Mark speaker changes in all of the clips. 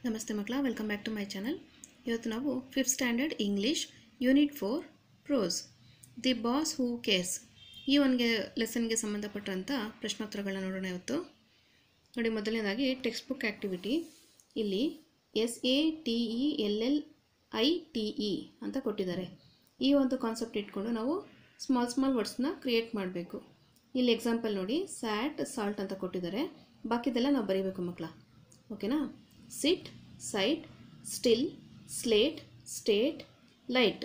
Speaker 1: ನಮಸ್ತೆ ಮಕ್ಕಳ, welcome back to my channel. ಇವತ್ತು ನಾವು 5th standard English unit 4 prose the boss who cares ಈ ಒಂದು ಲೆಸನ್ಗೆ ಸಂಬಂಧಪಟ್ಟಂಥ ಪ್ರಶ್ನೋತ್ತರಗಳನ್ನ ನೋಡೋಣ. ಇವತ್ತು ನೋಡಿ, ಮೊದಲನೇದಾಗಿ ಟೆಕ್ಸ್ಟ್ ಬುಕ್ ಆ್ಯಕ್ಟಿವಿಟಿ. ಇಲ್ಲಿ SATELLITE ಅಂತ ಕೊಟ್ಟಿದ್ದಾರೆ. ಈ ಒಂದು ಕಾನ್ಸೆಪ್ಟ್ ಇಟ್ಕೊಂಡು ನಾವು ಸ್ಮಾಲ್ ವರ್ಡ್ಸ್ನ ಕ್ರಿಯೇಟ್ ಮಾಡಬೇಕು. ಇಲ್ಲಿ ಎಕ್ಸಾಂಪಲ್ ನೋಡಿ, ಸ್ಯಾಟ್, ಸಾಲ್ಟ್ ಅಂತ ಕೊಟ್ಟಿದ್ದಾರೆ. ಬಾಕಿದೆಲ್ಲ ನಾವು ಬರೀಬೇಕು ಮಕ್ಕಳ, ಓಕೆನಾ? Sit, site, still, slate, state, light.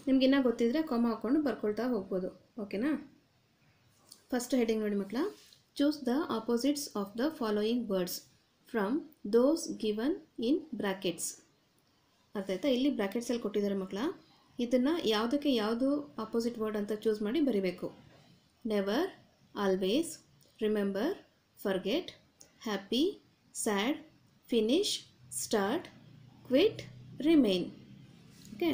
Speaker 1: ನಿಮಗಿನ್ನ ಗೊತ್ತಿದ್ರೆ ಕಾಮ ಹಾಕ್ಕೊಂಡು ಬರ್ಕೊಳ್ತಾ ಹೋಗ್ಬೋದು, ಓಕೆನಾ? ಫಸ್ಟ್ ಹೆಡಿಂಗ್ ನೋಡಿ ಮಕ್ಕಳ, choose the opposites of the following words from those given in brackets. ಅರ್ಥ ಆಯ್ತಾ? ಇಲ್ಲಿ ಬ್ರ್ಯಾಕೆಟ್ಸಲ್ಲಿ ಕೊಟ್ಟಿದ್ದಾರೆ ಮಕ್ಕಳ. ಇದನ್ನು ಯಾವುದಕ್ಕೆ ಯಾವುದು ಆಪೋಸಿಟ್ ವರ್ಡ್ ಅಂತ ಚೂಸ್ ಮಾಡಿ ಬರೀಬೇಕು. Never, always, remember, forget, happy, sad, finish, start, quit, remain. Okay,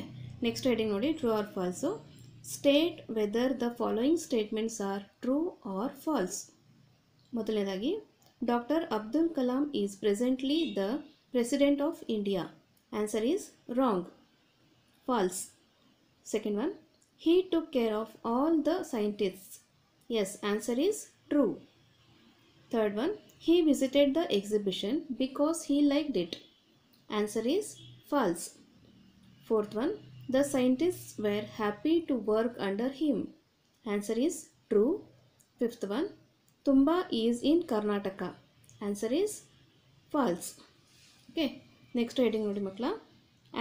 Speaker 1: next heading ನೋಡಿ, true or false. State whether the following statements are true or false. ಮೊದಲನೇದಾಗಿ, doctor Abdul Kalam is presently the president of India. Answer is wrong, false. Second one, he took care of all the scientists. Yes, answer is true. Third one, he visited the exhibition because he liked it. Answer is false. Fourth one, the scientists were happy to work under him. Answer is true. Fifth one, Tumba is in Karnataka. Answer is false. Okay, next heading nodi makla.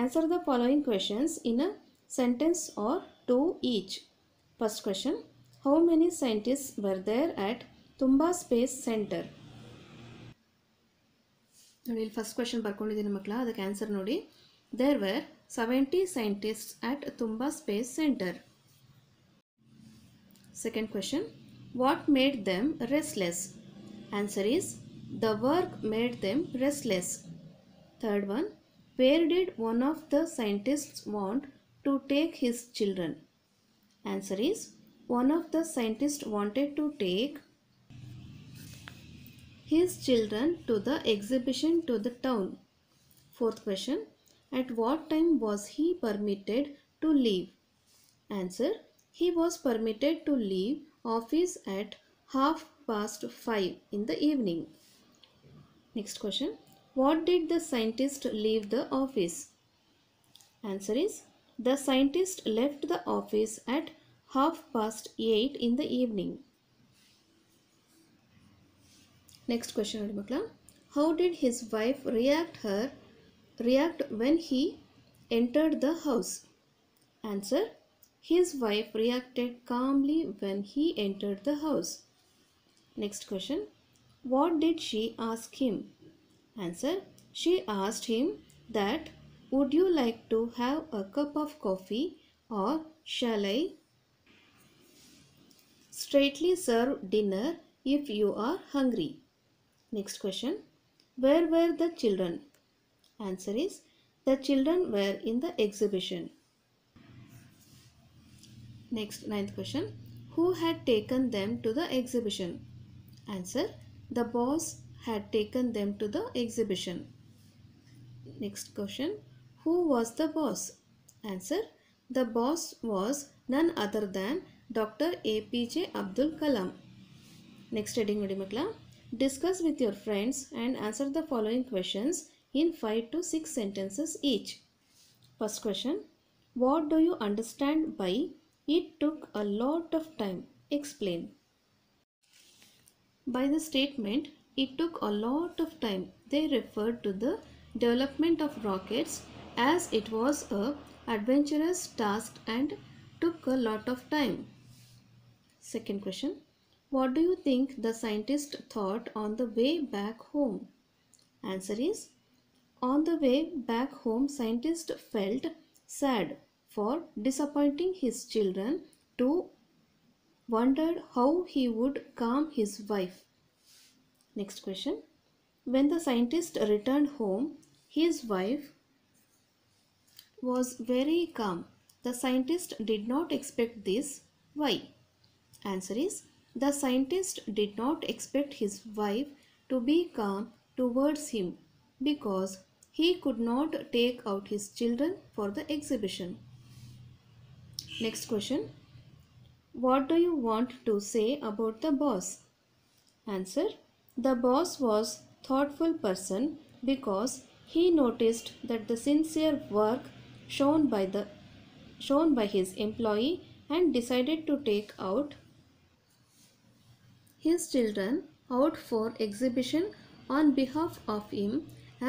Speaker 1: Answer the following questions in a sentence or two each. First question, how many scientists were there at Tumba Space Center? ನೋಡಿ, ಇಲ್ಲಿ first question ಬರ್ಕೊಂಡಿದ್ದೀನಿ ಮಕ್ಕಳ. ಅದಕ್ಕೆ answer ನೋಡಿ, there were 70 scientists at Tumba Space Center. Second question, what made them restless? Answer is the work made them restless. Third one, where did one of the scientists want to take his children? Answer is one of the scientists wanted to take his children to the exhibition to the town. Fourth question, at what time was he permitted to leave? Answer, he was permitted to leave office at 5:30 in the evening. Next question, what did the scientist leave the office? Answer is the scientist left the office at 8:30 in the evening. Next question ನೋಡಿ ಮಕ್ಕಳ, how did his wife react when he entered the house? Answer, his wife reacted calmly when he entered the house. Next question, what did she ask him? Answer, she asked him that, would you like to have a cup of coffee or shall I straightly serve dinner if you are hungry? Next question, where were the children? Answer is the children were in the exhibition. Next, ninth question, who had taken them to the exhibition? Answer, the boss had taken them to the exhibition. Next question, who was the boss? Answer, the boss was none other than Dr. APJ Abdul Kalam. Next heading ನೋಡಿ ಮಕ್ಕಳ, discuss with your friends and answer the following questions in 5 to 6 sentences each. First question, what do you understand by it took a lot of time? Explain. By the statement it took a lot of time, they referred to the development of rockets as it was a adventurous task and took a lot of time. Second question, what do you think the scientist thought on the way back home? Answer is, on the way back home scientist felt sad for disappointing his children to wondered how he would calm his wife. Next question, when the scientist returned home his wife was very calm. The scientist did not expect this. Why? Answer is, the scientist did not expect his wife to be calm towards him because he could not take out his children for the exhibition. Next question. What do you want to say about the boss? Answer. The boss was thoughtful person because he noticed that the sincere work shown by his employee and decided to take out his children out for exhibition on behalf of him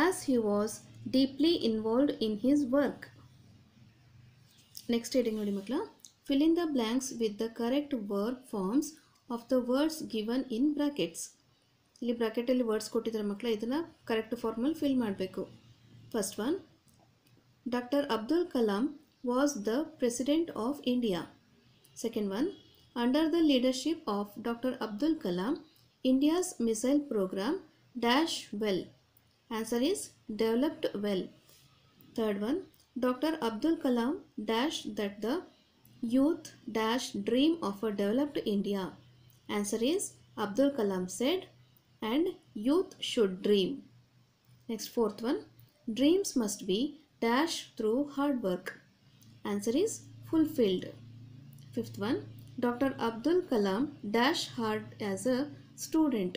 Speaker 1: as he was deeply involved in his work. Next heading ನೋಡಿ ಮಕ್ಕಳ. Fill in the blanks with the correct verb forms of the words given in brackets. ಇಲ್ಲಿ ಬ್ರಾಕೆಟಲ್ಲಿ words ಕೊಟ್ಟಿದ್ದಾರೆ ಮಕ್ಕಳ, ಇದನ್ನು correct ಫಾರ್ಮಲ್ಲಿ fill ಮಾಡಬೇಕು. First one, doctor Abdul Kalam was the president of India. Second one, under the leadership of Dr. Abdul Kalam, India's missile program dash well. Answer is developed well. Third one, Dr. Abdul Kalam dash that the youth dash dream of a developed India. Answer is Abdul Kalam said and youth should dream. Next, fourth one, dreams must be dash through hard work. Answer is fulfilled. Fifth one, Dr. Abdul Kalam dash hard as a student.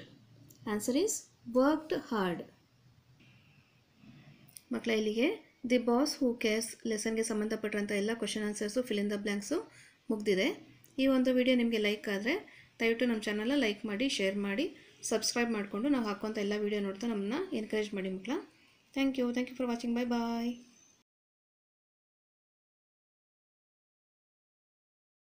Speaker 1: Answer is worked hard. ಮಕ್ಕಳ, ಇಲ್ಲಿಗೆ the boss who cares ಲೆಸನ್ಗೆ ಸಂಬಂಧಪಟ್ಟಂಥ ಎಲ್ಲ question answers fill in the blanks ಮುಗ್ದಿದೆ. ಈ ಒಂದು video ನಿಮಗೆ like ಆದರೆ ದಯವಿಟ್ಟು ನಮ್ಮ ಚಾನಲ್ನ ಲೈಕ್ ಮಾಡಿ, ಶೇರ್ ಮಾಡಿ, ಸಬ್ಸ್ಕ್ರೈಬ್ ಮಾಡಿಕೊಂಡು ನಾವು ಹಾಕುವಂಥ ಎಲ್ಲ ವಿಡಿಯೋ ನೋಡ್ತಾ ನಮ್ಮನ್ನ ಎನ್ಕರೇಜ್ ಮಾಡಿ ಮಕ್ಕಳ. Thank you for watching. Bye bye.